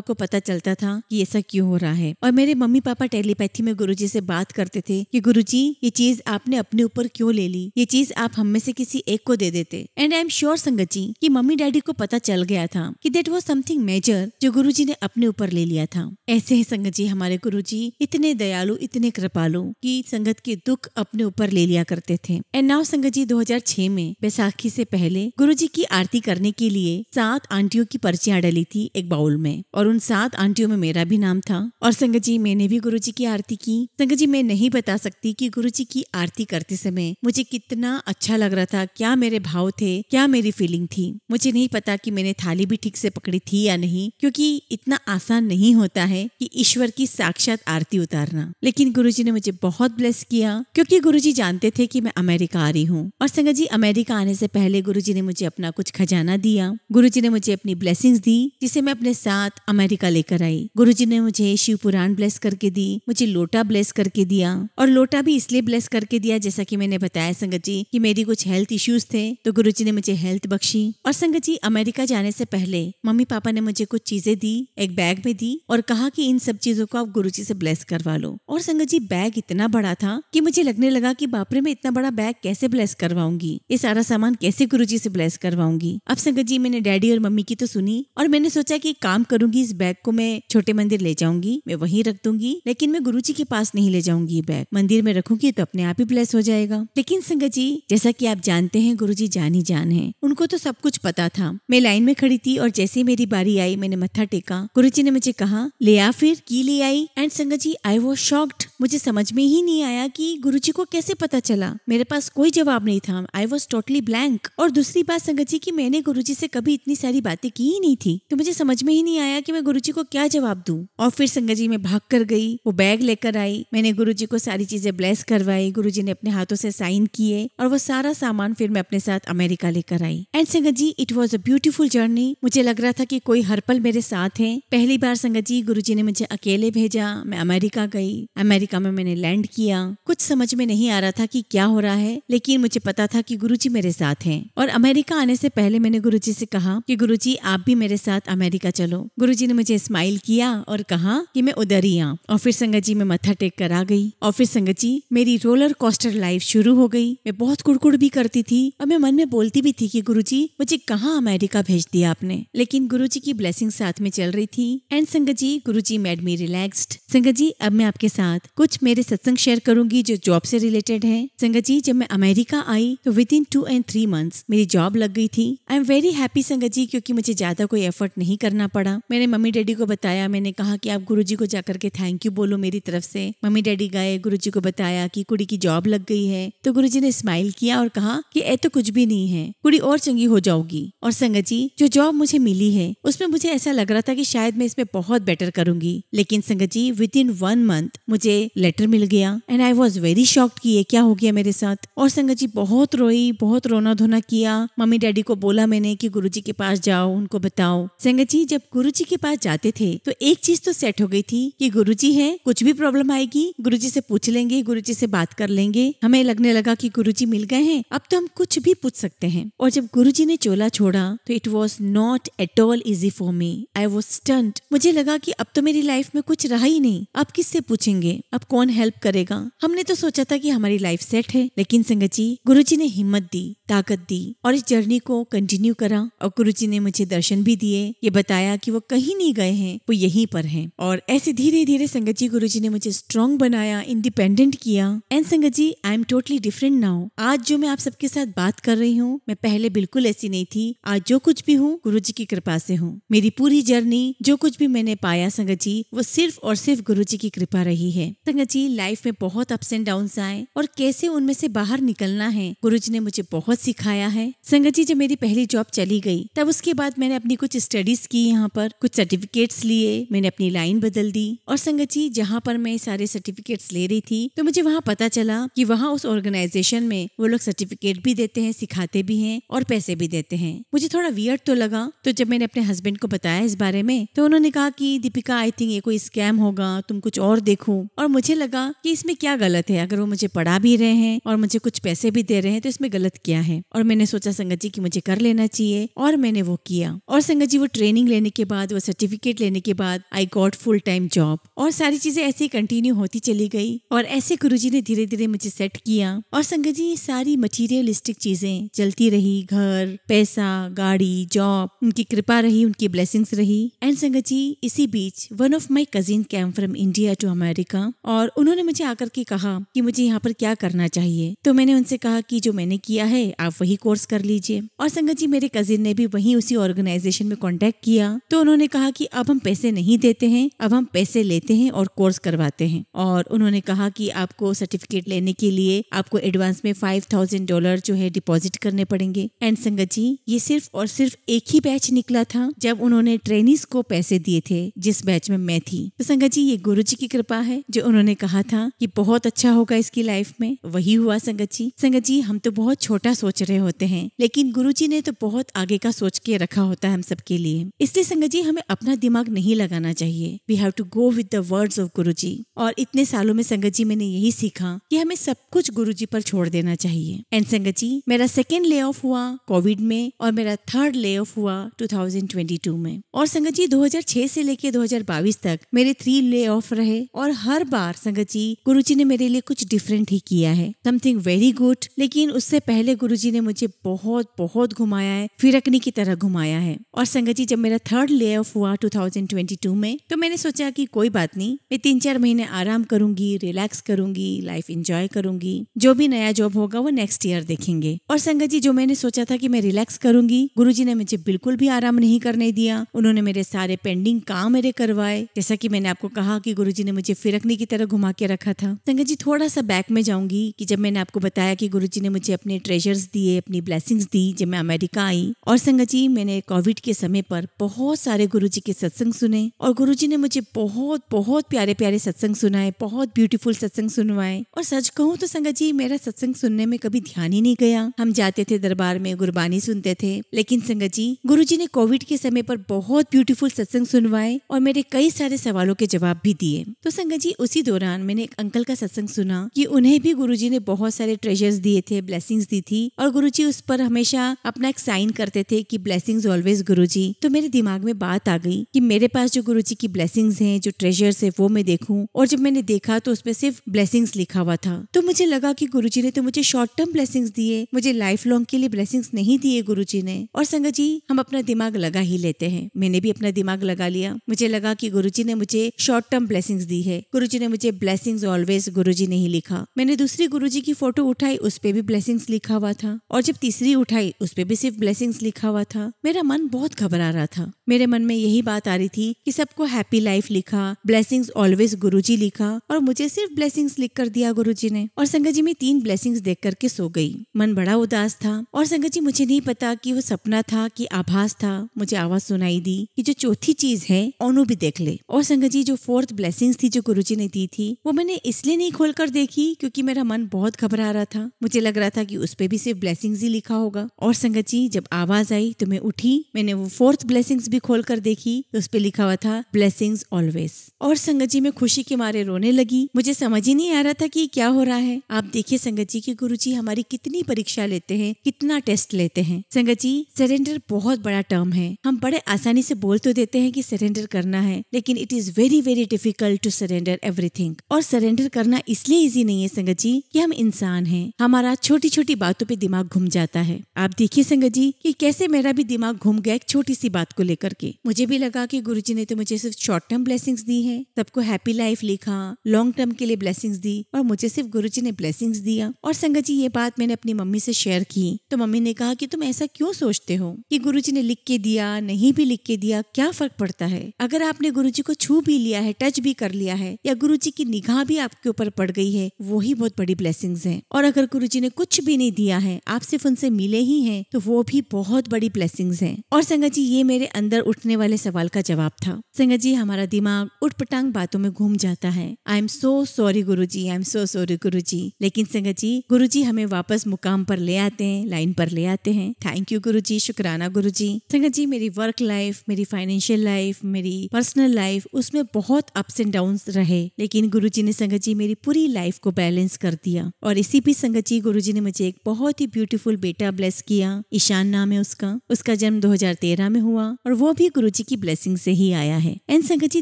को पता चलता था कि ऐसा क्यों हो रहा है। और मेरे मम्मी पापा टेलीपैथी में गुरुजी से बात करते थे कि गुरुजी ये चीज आपने अपने ऊपर क्यों ले ली, ये चीज आप हम में से किसी एक को दे देते। एंड आई एम श्योर संगत जी कि मम्मी डैडी को पता चल गया था कि दैट वाज समथिंग मेजर जो गुरुजी ने अपने ऊपर ले लिया था। ऐसे ही संगत जी हमारे गुरुजी इतने दयालु, इतने कृपालु कि संगत के दुख अपने ऊपर ले लिया करते थे। एंड नाउ संगत जी 2006 में बैसाखी से पहले गुरुजी की आरती करने के लिए 7 आंटियों की पर्चियां डली थी एक बाउल में, और उन 7 आंटियों में मेरा भी नाम था। और संगत जी मैंने भी गुरुजी की आरती की। संगत जी मैं नहीं बता सकती कि गुरुजी की आरती करते समय मुझे कितना अच्छा लग रहा था, क्या मेरे भाव थे, क्या मेरी फीलिंग थी। मुझे नहीं पता कि मैंने थाली भी ठीक से पकड़ी थी या नहीं, क्योंकि इतना आसान नहीं होता है कि ईश्वर की साक्षात आरती उतारना। लेकिन गुरुजी ने मुझे बहुत ब्लेस किया, क्योंकि गुरुजी जानते थे कि मैं अमेरिका आ रही हूँ। और संगत जी अमेरिका आने से पहले गुरुजी ने मुझे अपना कुछ खजाना दिया। गुरुजी ने मुझे अपनी ब्लेसिंग्स दी जिसे मैं अपने साथ अमेरिका लेकर आई। गुरुजी ने मुझे शिव पुराण ब्लेस करके दी, मुझे लोटा ब्लेस करके दिया। और लोटा भी इसलिए ब्लेस करके दिया जैसा कि मैंने बताया संगत जी कि मेरी कुछ हेल्थ इश्यूज थे, तो गुरुजी ने मुझे हेल्थ बख्शी। और संगत जी अमेरिका जाने से पहले मम्मी पापा ने मुझे कुछ चीजें दी, एक बैग में दी और कहा कि इन सब चीजों को आप गुरुजी से ब्लेस करवा लो। और संगत जी बैग इतना बड़ा था कि मुझे लगने लगा कि बाप रे मैं इतना बड़ा बैग कैसे ब्लेस करवाऊंगी, ये सारा सामान कैसे गुरुजी से ब्लेस करवाऊंगी। अब संगत जी मैंने डैडी और मम्मी की तो सुनी, और मैंने सोचा कि काम करूंगी, इस बैग को मैं छोटे मंदिर ले जाऊंगी, मैं वहीं रख दूंगी, लेकिन मैं गुरुजी के पास नहीं ले जाऊंगी। ये बैग मंदिर में रखूंगी तो अपने आप ही ब्लेस हो जाएगा। लेकिन संगत जी जैसा कि आप जानते हैं गुरुजी जानी जान है, उनको तो सब कुछ पता था। मैं लाइन में खड़ी थी और जैसे ही मेरी बारी आई मैंने मत्था टेका। गुरुजी ने मुझे कहा ले आ, फिर की ले आई। And Sangat ji I was shocked, मुझे समझ में ही नहीं आया कि गुरुजी को कैसे पता चला। मेरे पास कोई जवाब नहीं था, आई वाज टोटली ब्लैंक। और दूसरी बात संगत जी कि मैंने गुरुजी से कभी इतनी सारी बातें की ही नहीं थी, तो मुझे समझ में ही नहीं आया कि मैं गुरुजी को क्या जवाब दूं। और फिर संगत जी मैं भाग कर गई, वो बैग लेकर आई, मैंने गुरुजी को सारी चीजें ब्लेस करवाई, गुरुजी ने अपने हाथों से साइन किए और वो सारा सामान फिर मैं अपने साथ अमेरिका लेकर आई। And Sangat ji it was a beautiful journey. मुझे लग रहा था कि कोई हर पल मेरे साथ है। पहली बार संगत जी गुरुजी ने मुझे अकेले भेजा, मैं अमेरिका गई। अमेरिका में मैंने लैंड किया। कुछ समझ में नहीं आ रहा था कि क्या हो रहा है, लेकिन मुझे पता था कि गुरुजी मेरे साथ हैं। और अमेरिका आने से पहले मैंने गुरुजी से कहा कि गुरुजी आप भी मेरे साथ अमेरिका चलो। गुरुजी ने मुझे स्माइल किया और कहा कि मैं उधर ही आऊं। और फिर संगत जी मैं मत्था टेक कर आ गई। और फिर संगत जी मेरी रोलर कोस्टर लाइफ शुरू हो गई। मैं बहुत कुड़कुड़ भी करती थी और मैं मन में बोलती भी थी कि गुरुजी मुझे कहाँ अमेरिका भेज दिया आपने। लेकिन गुरुजी की ब्लेसिंग साथ में चल रही थी। And Sangat ji Guruji made me relaxed. संगत जी अब मैं आपके साथ कुछ मेरे सत्संग शेयर करूंगी जो जॉब से रिलेटेड है। संगत जी जब मैं अमेरिका आई तो विद इन 2 and 3 months मेरी जॉब लग गई थी। आई एम वेरी हैप्पी संगत जी, क्योंकि मुझे ज्यादा कोई एफर्ट नहीं करना पड़ा। मैंने मम्मी डैडी को बताया, मैंने कहा कि आप गुरुजी को जाकर के थैंक यू बोलो मेरी तरफ से। मम्मी डैडी गए, गुरुजी को बताया कि कुड़ी की जॉब लग गई है, तो गुरुजी ने स्माइल किया और कहा कि ए तो कुछ भी नहीं है, कुड़ी और चंगी हो जाओगी। और संगत जी जो जॉब मुझे मिली है उसमें मुझे ऐसा लग रहा था कि शायद मैं इसमें बहुत बेटर करूंगी। लेकिन संगत जी विद इन 1 month मुझे लेटर मिल गया। And I was very shocked कि ये क्या हो गया मेरे साथ। और संगत जी बहुत रोई, बहुत रोना धोना किया। मम्मी डैडी को बोला मैंने कि गुरुजी के पास जाओ, उनको बताओ। संगत जी जब गुरुजी के पास जाते थे तो एक चीज तो सेट हो गई थी कि गुरुजी है, कुछ भी प्रॉब्लम आएगी गुरुजी से पूछ लेंगे, गुरुजी से बात कर लेंगे। हमें लगने लगा कि गुरुजी मिल गए हैं, अब तो हम कुछ भी पूछ सकते हैं। और जब गुरुजी ने चोला छोड़ा तो it was not at all easy for me. I was stunned. मुझे लगा कि अब तो मेरी लाइफ में कुछ रहा ही नहीं, अब किससे पूछेंगे, अब कौन हेल्प करेगा। हमने तो सोचा था कि हमारी लाइफ सेट है। लेकिन संगत जी गुरुजी ने हिम्मत दी, ताकत दी और इस जर्नी को कंटिन्यू करा। और गुरुजी ने मुझे दर्शन भी दिए, ये बताया कि वो कहीं नहीं गए हैं, वो यहीं पर हैं। और ऐसे धीरे धीरे संगत जी गुरुजी ने मुझे स्ट्रॉन्ग बनाया, इंडिपेंडेंट किया। And Sangat ji I am totally different now. आज जो मैं आप सबके साथ बात कर रही हूँ, मैं पहले बिल्कुल ऐसी नहीं थी। आज जो कुछ भी हूँ गुरुजी की कृपा से हूँ। मेरी पूरी जर्नी जो कुछ भी मैंने पाया संगत जी वो सिर्फ और सिर्फ सिर्फ गुरुजी की कृपा रही है। संगत जी, लाइफ में बहुत अप्स एंड डाउन्स आए और कैसे उनमें से बाहर निकलना है गुरुजी ने मुझे बहुत सिखाया है। संगत जी, जब मेरी पहली जॉब चली गई तब उसके बाद मैंने अपनी कुछ स्टडीज की, यहाँ पर कुछ सर्टिफिकेट्स लिए, मैंने अपनी लाइन बदल दी। और संगत जी, जहाँ पर मैं सारे सर्टिफिकेट्स ले रही थी तो मुझे वहाँ पता चला कि वहाँ उस ऑर्गेनाइजेशन में वो लोग सर्टिफिकेट भी देते हैं, सिखाते भी हैं और पैसे भी देते हैं। मुझे थोड़ा वियर्ड तो लगा। तो जब मैंने अपने हस्बैंड को बताया इस बारे में तो उन्होंने कहा कि दीपिका, आई थिंक ये कोई स्कैम होगा, तुम कुछ और देखो। और मुझे लगा कि इसमें क्या गलत है, अगर वो मुझे पढ़ा भी रहे हैं और मुझे कुछ पैसे भी दे रहे हैं तो इसमें गलत क्या है। और मैंने सोचा संगत जी कि मुझे कर लेना चाहिए और मैंने वो किया। और संगत जी, वो ट्रेनिंग लेने के बाद, वो सर्टिफिकेट लेने के बाद I got full time job और सारी चीजें ऐसे ही कंटिन्यू होती चली गई। और ऐसे गुरुजी ने धीरे धीरे मुझे सेट किया। और संगत जी, सारी मटीरियलिस्टिक चीजें चलती रही, घर, पैसा, गाड़ी, जॉब, उनकी कृपा रही, उनकी ब्लेसिंग्स रही। एंड संगत जी, इसी बीच one of my cousin came from India to America और उन्होंने मुझे आकर के कहा कि मुझे यहाँ पर क्या करना चाहिए। तो मैंने उनसे कहा कि जो मैंने किया है आप वही कोर्स कर लीजिए। और संगत जी, मेरे कजिन ने भी वही उसी ऑर्गेनाइजेशन में कॉन्टेक्ट किया तो उन्होंने कहा कि अब हम पैसे नहीं देते हैं, अब हम पैसे लेते हैं और कोर्स करवाते हैं। और उन्होंने कहा कि आपको सर्टिफिकेट लेने के लिए आपको एडवांस में $5,000 जो है डिपॉजिट करने पड़ेंगे। एंड संगत जी, ये सिर्फ और सिर्फ एक ही बैच निकला था जब उन्होंने ट्रेनीज को पैसे दिए थे, जिस बैच में मैं थी। तो संगत जी, ये गुरुजी की कृपा है। जो उन्होंने कहा था कि बहुत अच्छा होगा इसकी लाइफ में, वही हुआ संगत जी। संगत जी, हम तो बहुत छोटा सोच रहे होते हैं लेकिन गुरुजी ने तो बहुत आगे का सोच के रखा होता है हम सबके लिए। इसलिए संगत जी, हमें अपना दिमाग नहीं लगाना चाहिए। We have to go with the words of Guruji. और इतने सालों में संगत जी मैंने यही सीखा कि हमें सब कुछ गुरुजी पर छोड़ देना चाहिए। एंड संगत जी, मेरा सेकेंड ले ऑफ हुआ कोविड में और मेरा थर्ड ले ऑफ हुआ 2022 में। और संगत जी, 2006 से लेके 2022 तक मेरे 3 ले ऑफ रहे और हर बार संगत जी, गुरुजी ने मेरे लिए कुछ डिफरेंट ही किया है, समथिंग वेरी गुड। लेकिन उससे पहले गुरुजी ने मुझे बहुत बहुत घुमाया है, फिरकनी की तरह घुमाया है। और संगत जी, जब मेरा थर्ड ले ऑफ हुआ 2022 में तो मैंने सोचा कि कोई बात नहीं, मैं 3-4 महीने आराम करूंगी, रिलैक्स करूंगी, लाइफ एंजॉय करूंगी, जो भी नया जॉब होगा वो नेक्स्ट ईयर देखेंगे। और संगत जी, जो मैंने सोचा था कि मैं रिलैक्स करूंगी, गुरुजी ने मुझे बिल्कुल भी आराम नहीं करने दिया। उन्होंने मेरे सारे पेंडिंग काम मेरे करवाए। जैसा कि मैंने आपको कहा कि गुरुजी ने मुझे फिरकनी की तरह घुमा के रखा था। संगत जी, थोड़ा सा बैक में जाऊंगी कि जब मैंने आपको बताया कि गुरुजी ने मुझे अपने ट्रेजर्स दिए, अपनी ब्लेसिंग्स दी जब मैं अमेरिका आई। और संगत जी, मैंने कोविड के समय पर बहुत सारे गुरुजी के सत्संग सुने और गुरुजी ने मुझे बहुत बहुत प्यारे प्यारे सत्संग सुनाए, बहुत ब्यूटीफुल सत्संग सुनवाए। और सच कहूँ तो संगत जी, मेरा सत्संग सुनने में कभी ध्यान ही नहीं गया। हम जाते थे दरबार में, गुरबानी सुनते थे, लेकिन संगत जी, गुरुजी ने कोविड के समय पर बहुत ब्यूटीफुल सत्संग सुनवाए और मेरे कई सारे सवालों के जवाब भी दिए। तो संगत जी, उसी दौरान मैंने एक अंकल का सत्संग सुना कि उन्हें भी गुरुजी ने बहुत सारे ट्रेजर्स दिए थे, ब्लेसिंग्स दी थी और गुरुजी उस पर हमेशा अपना एक साइन करते थे कि ब्लेसिंग्स ऑलवेज गुरुजी। तो मेरे दिमाग में बात आ गई कि मेरे पास जो गुरुजी की ब्लेसिंग्स हैं, जो ट्रेजर्स है, वो मैं देखूं। और जब मैंने देखा तो उसमें सिर्फ ब्लेसिंग्स लिखा हुआ था। तो मुझे लगा कि गुरुजी ने तो मुझे शॉर्ट टर्म ब्लेसिंग्स दिए, मुझे लाइफ लॉन्ग के लिए ब्लेसिंग्स नहीं दिए गुरुजी ने। और संगत जी, हम अपना दिमाग लगा ही लेते हैं, मैंने भी अपना दिमाग लगा लिया। मुझे लगा कि गुरुजी ने मुझे शॉर्ट टर्म ब्लेसिंग्स दी है, गुरुजी ने मुझे ब्लेसिंग्स ऑलवेज गुरुजी नहीं लिखा। मैंने दूसरी गुरुजी की फोटो उठाई, उस पे भी ब्लेसिंग्स लिखा हुआ था। और जब तीसरी उठाई, उस पे भी सिर्फ ब्लेसिंग्स लिखा हुआ था। मेरा मन बहुत घबरा रहा था। मेरे मन में यही बात आ रही थी कि सबको हैप्पी लाइफ लिखा, ब्लेसिंग्स ऑलवेज गुरुजी लिखा और मुझे सिर्फ ब्लेसिंग्स लिख कर दिया गुरुजी ने। और संगत जी, मैं 3 ब्लेसिंग्स देख करके सो गई। मन बड़ा उदास था। और संगत जी, मुझे नहीं पता कि वो सपना था कि आभास था। मुझे आवाज सुनाई दी कि जो चौथी चीज है ओनू भी देख ले। और संगत जी, जो 4th ब्लेसिंग्स थी जो गुरुजी ने दी थी, वो मैंने इसलिए नहीं खोलकर देखी क्योंकि मेरा मन बहुत घबरा रहा था। मुझे लग रहा था कि उस पे भी सिर्फ ब्लेसिंग्स ही लिखा होगा। और संगत जी, जब आवाज आई तो मैं उठी, मैंने वो 4th ब्लेसिंग्स भी खोलकर देखी तो उस पे लिखा हुआ था ब्लेसिंग्स ऑलवेज। और संगत जी, मैं खुशी के मारे रोने लगी। मुझे समझ ही नहीं आ रहा था कि क्या हो रहा है। आप देखिए संगत जी कि गुरुजी हमारी कितनी परीक्षा लेते हैं, कितना टेस्ट लेते हैं। संगत जी, सरेंडर बहुत बड़ा टर्म है। हम बड़े आसानी से बोल तो देते हैं कि सरेंडर करना है, लेकिन it is very very difficult to surrender everything. और सरेंडर करना इसलिए इजी नहीं है संगत जी कि हम इंसान हैं, हमारा छोटी छोटी बातों पे दिमाग घूम जाता है। आप देखिए संगत जी कि कैसे मेरा भी दिमाग घूम गया एक छोटी सी बात को लेकर के। मुझे भी लगा कि गुरुजी ने तो मुझे सिर्फ शॉर्ट टर्म ब्लेसिंग्स दी है, सबको हैप्पी लाइफ लिखा, लॉन्ग टर्म के लिए ब्लेसिंग्स दी और मुझे सिर्फ गुरुजी ने ब्लेसिंग्स दिया। और संगत जी, ये बात मैंने अपनी मम्मी से शेयर की तो मम्मी ने कहा कि तुम ऐसा क्यों सोचते हो कि गुरुजी ने लिख के दिया, नहीं भी लिख के दिया, क्या फर्क पड़ता है। अगर आपने गुरुजी को छू भी लिया है, है, टच भी कर लिया है, या गुरुजी की निगाह भी आपके ऊपर पड़ गई है, वो ही बहुत बड़ी ब्लेसिंग्स हैं। और अगर गुरुजी ने कुछ भी नहीं दिया है, आप सिर्फ उनसे मिले ही हैं, तो वो भी बहुत बड़ी ब्लेसिंग्स हैं। और संगत जी, ये मेरे अंदर उठने वाले सवाल का जवाब था। संगत जी, हमारा दिमाग उठपटांग बातों में घूम जाता है। I am so sorry Guruji, I am so sorry Guruji. लेकिन संगत जी, गुरुजी हमें वापस मुकाम पर ले आते हैं, लाइन पर ले आते हैं। थैंक यू गुरुजी, शुक्राना गुरुजी। संगत जी, मेरी वर्क लाइफ, मेरी फाइनेंशियल लाइफ, मेरी पर्सनल लाइफ, उसमें बहुत अप्स एंड डाउन्स रहे, लेकिन गुरुजी ने संगत जी मेरी पूरी लाइफ को बैलेंस कर दिया। और इसी भी संगत जी, गुरुजी ने मुझे एक बहुत ही ब्यूटीफुल बेटा ब्लेस किया। ईशान नाम है उसका जन्म 2013 में हुआ, और वो भी गुरुजी की ब्लेसिंग से ही आया है। And Sangat ji,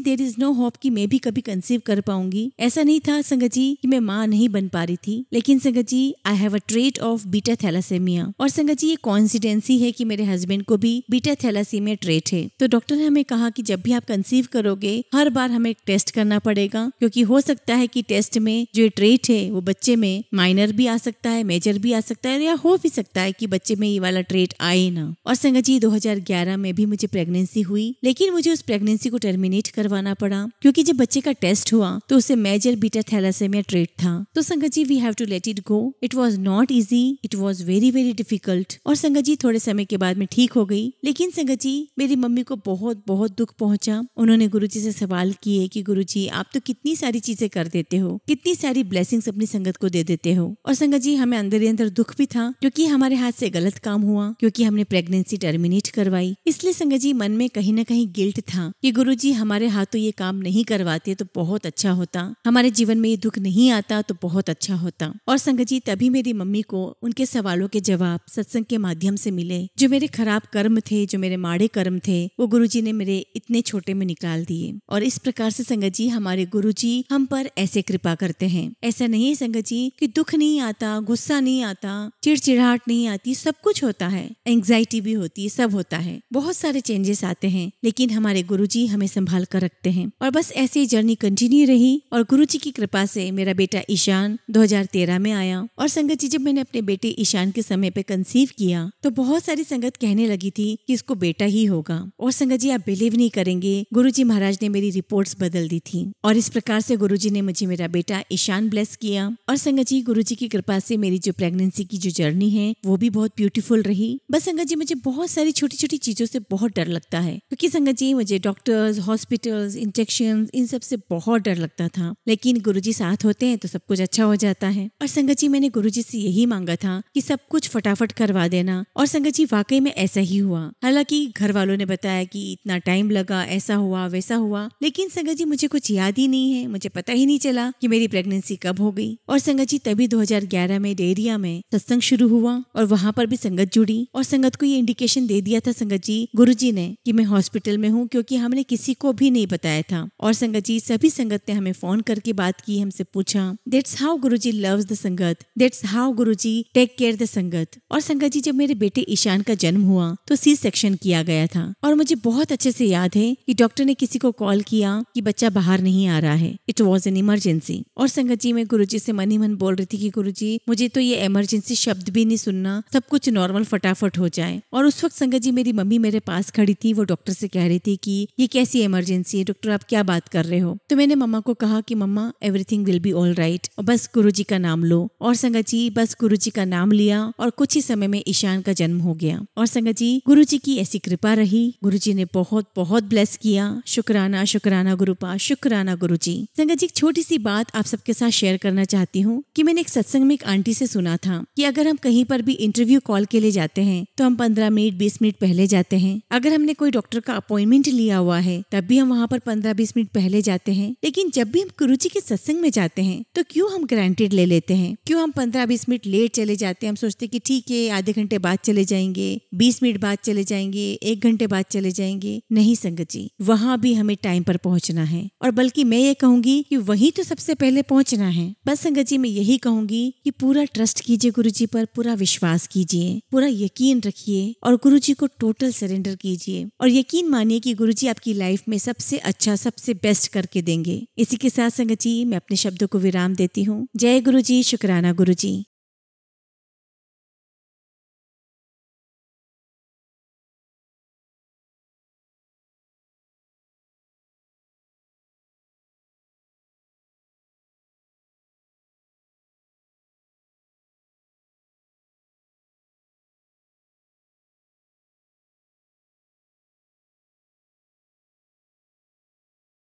there is no hope कि मैं भी कभी कंसीव कर पाऊंगी। ऐसा नहीं था संगत जी कि मैं माँ नहीं बन पा रही थी, लेकिन Sangat ji, I have a trait of beta thalassemia. और संगत जी, ये कॉन्सिडेंसी है कि मेरे हस्बैंड को भी बीटा थैलासेमिया ट्रेट है। तो डॉक्टर ने हमें कहा कि जब भी आप कंसीव करोगे, हर बार हमें टेस्ट करना पड़ेगा, क्योंकि हो सकता है कि टेस्ट में जो ट्रेट है वो बच्चे में माइनर भी आ सकता है, मेजर भी आ सकता है, या हो भी सकता है कि बच्चे में ये वाला ट्रेट आए ना। और संगत जी, 2011 में भी मुझे प्रेगनेंसी हुई, लेकिन मुझे उस प्रेगनेंसी को टर्मिनेट करवाना पड़ा, क्योंकि जब बच्चे का टेस्ट हुआ तो उसे मेजर बीटा थैलासेमिया ट्रेट था। तो Sangat ji, we have to let it go. It was not easy, it was very very difficult. और संगत जी, थोड़े समय के बाद मैं ठीक हो गई, लेकिन संगत जी, मेरी मम्मी को बहुत बहुत दुख पहुंचा। उन्होंने गुरुजी से सवाल किए कि गुरुजी, आप तो कितनी सारी चीजें कर देते हो, कितनी सारी ब्लेसिंग्स अपनी संगत को दे देते हो। और संगत जी, हमें अंदर ही अंदर दुख भी था, क्योंकि हमारे हाथ से गलत काम हुआ, क्योंकि हमने प्रेगनेंसी टर्मिनेट करवाई। इसलिए संगत जी, मन में कहीं ना कहीं गिल्ट था कि गुरुजी हमारे हाथों ये काम नहीं करवाते तो बहुत अच्छा होता, हमारे जीवन में ये दुख नहीं आता तो बहुत अच्छा होता। और संगत जी, तभी मेरी मम्मी को उनके सवालों के जवाब सत्संग के माध्यम से मिले। जो मेरे खराब कर्म थे, जो मेरे माड़े कर्म थे, वो गुरुजी ने मेरे इतने छोटे में निकाल दिए। और इस प्रकार से संगत जी, हमारे गुरुजी हम पर ऐसे कृपा करते हैं। ऐसा नहीं है संगत जी कि दुख नहीं आता, गुस्सा नहीं आता, चिड़चिड़ाहट नहीं आती, सब कुछ होता है, एंग्जाइटी भी होती है, सब होता है, बहुत सारे चेंजेस आते हैं, लेकिन हमारे गुरुजी हमें संभाल कर रखते हैं। और बस ऐसे जर्नी कंटिन्यू रही, और गुरुजी की कृपा से मेरा बेटा ईशान 2013 में आया। और संगत जी, जब मैंने अपने बेटे ईशान के समय पे कंसीव किया, तो बहुत सारी संगत कहने लगी थी कि इसको बेटा ही होगा। और संगत जी, आप बिलीव नहीं करेंगे, गुरुजी महाराज ने मेरी रिपोर्ट्स बदल दी थी, और इस प्रकार से गुरुजी ने मुझे मेरा बेटा ईशान ब्लेस किया। और संगत जी, गुरुजी की कृपा से मेरी जो प्रेगनेंसी की जो जर्नी है वो भी बहुत ब्यूटीफुल रही। बस संगत जी, मुझे बहुत सारी छोटी छोटी चीजों से बहुत डर लगता है, क्योंकि संगत जी, मुझे डॉक्टर्स, हॉस्पिटल्स, इंजेक्शन, इन सब से बहुत डर लगता था। लेकिन गुरुजी साथ होते हैं तो सब कुछ अच्छा हो जाता है। और संगत जी, मैंने गुरुजी से यही मांगा था कि सब कुछ फटाफट करवा देना। और संगत जी, वाकई में ऐसा ही हुआ। हालांकि घर वालों ने बताया कि इतना टाइम लगा, ऐसा हुआ वैसा हुआ, लेकिन संगत जी, मुझे कुछ याद ही नहीं है, मुझे पता ही नहीं चला कि मेरी प्रेगनेंसी कब हो गई। और संगत जी, तभी 2011 में डेरिया में सत्संग शुरू हुआ, और वहां पर भी संगत जुड़ी, और संगत को ये इंडिकेशन दे दिया था संगत जी, गुरुजी ने, कि मैं हॉस्पिटल में हूँ, क्योंकि हमने किसी को भी नहीं बताया था। और संगत जी, सभी संगत ने हमें फोन करके बात की, हमसे पूछा। That's how Guruji loves the Sangat, that's how Guruji take care the Sangat. और संगत जी, जब मेरे बेटे ईशान का जन्म हुआ तो सी सेक्शन किया गया था, और मुझे बहुत अच्छे से याद है कि डॉक्टर ने किसी को कॉल किया कि बच्चा बाहर नहीं आ रहा है, इट वॉज एन इमरजेंसी। और संगत जी, मैं गुरुजी से मन ही मन बोल रही थी कि गुरुजी, मुझे तो ये इमरजेंसी शब्द भी नहीं सुनना, सब कुछ नॉर्मल फटाफट हो जाए। और उस वक्त संगत जी, मेरी मम्मी मेरे पास खड़ी थी, वो डॉक्टर से कह रही थी कि ये कैसी इमरजेंसी है डॉक्टर, आप क्या बात कर रहे हो। तो मैंने मम्मा को कहा कि मम्मा, everything will be all right, बस गुरुजी का नाम लो। और संगत जी, बस गुरुजी का नाम लिया, और कुछ ही समय में ईशान का जन्म हो गया। और संगत जी, गुरुजी की ऐसी कृपा रही, गुरुजी ने बहुत बहुत ब्लेस किया। शुक्राना शुक्राना गुरुपा, शुक्राना गुरुजी। संगत जी, एक छोटी सी बात आप सबके साथ शेयर करना चाहती हूँ कि मैंने एक सत्संग में एक आंटी से सुना था कि अगर हम कहीं पर भी इंटरव्यू कॉल के लिए जाते हैं तो हम 15 मिनट 20 मिनट पहले जाते हैं। अगर हमने कोई डॉक्टर का अपॉइंटमेंट लिया हुआ है तब भी हम वहाँ पर 15-20 मिनट पहले जाते हैं। लेकिन जब भी हम गुरुजी के सत्संग में जाते हैं तो क्यों हम ग्रांटेड ले लेते हैं, क्यों हम 15-20 मिनट लेट चले जाते हैं। हम सोचते कि ठीक है, आधे घंटे बाद चले जाएंगे, 20 मिनट बाद चले जाएंगे, 1 घंटे बाद चले जाएंगे। नहीं संगत जी, वहाँ भी हमें टाइम पर पहुँचना है, और बल्कि मैं ये कहूंगी कि वही तो सबसे पहले पहुँचना है। बस संगत जी, मैं यही कहूंगी कि पूरा ट्रस्ट कीजिए गुरुजी पर, पूरा विश्वास कीजिए, पूरा यकीन रखिए, और गुरुजी को टोटल सरेंडर कीजिए, और यकीन मानिए कि गुरुजी आपकी लाइफ में सबसे अच्छा, सबसे बेस्ट करके देंगे। इसी के साथ संगत जी, मैं अपने शब्दों को विराम देती हूँ। जय गुरुजी, शुक्राना गुरुजी।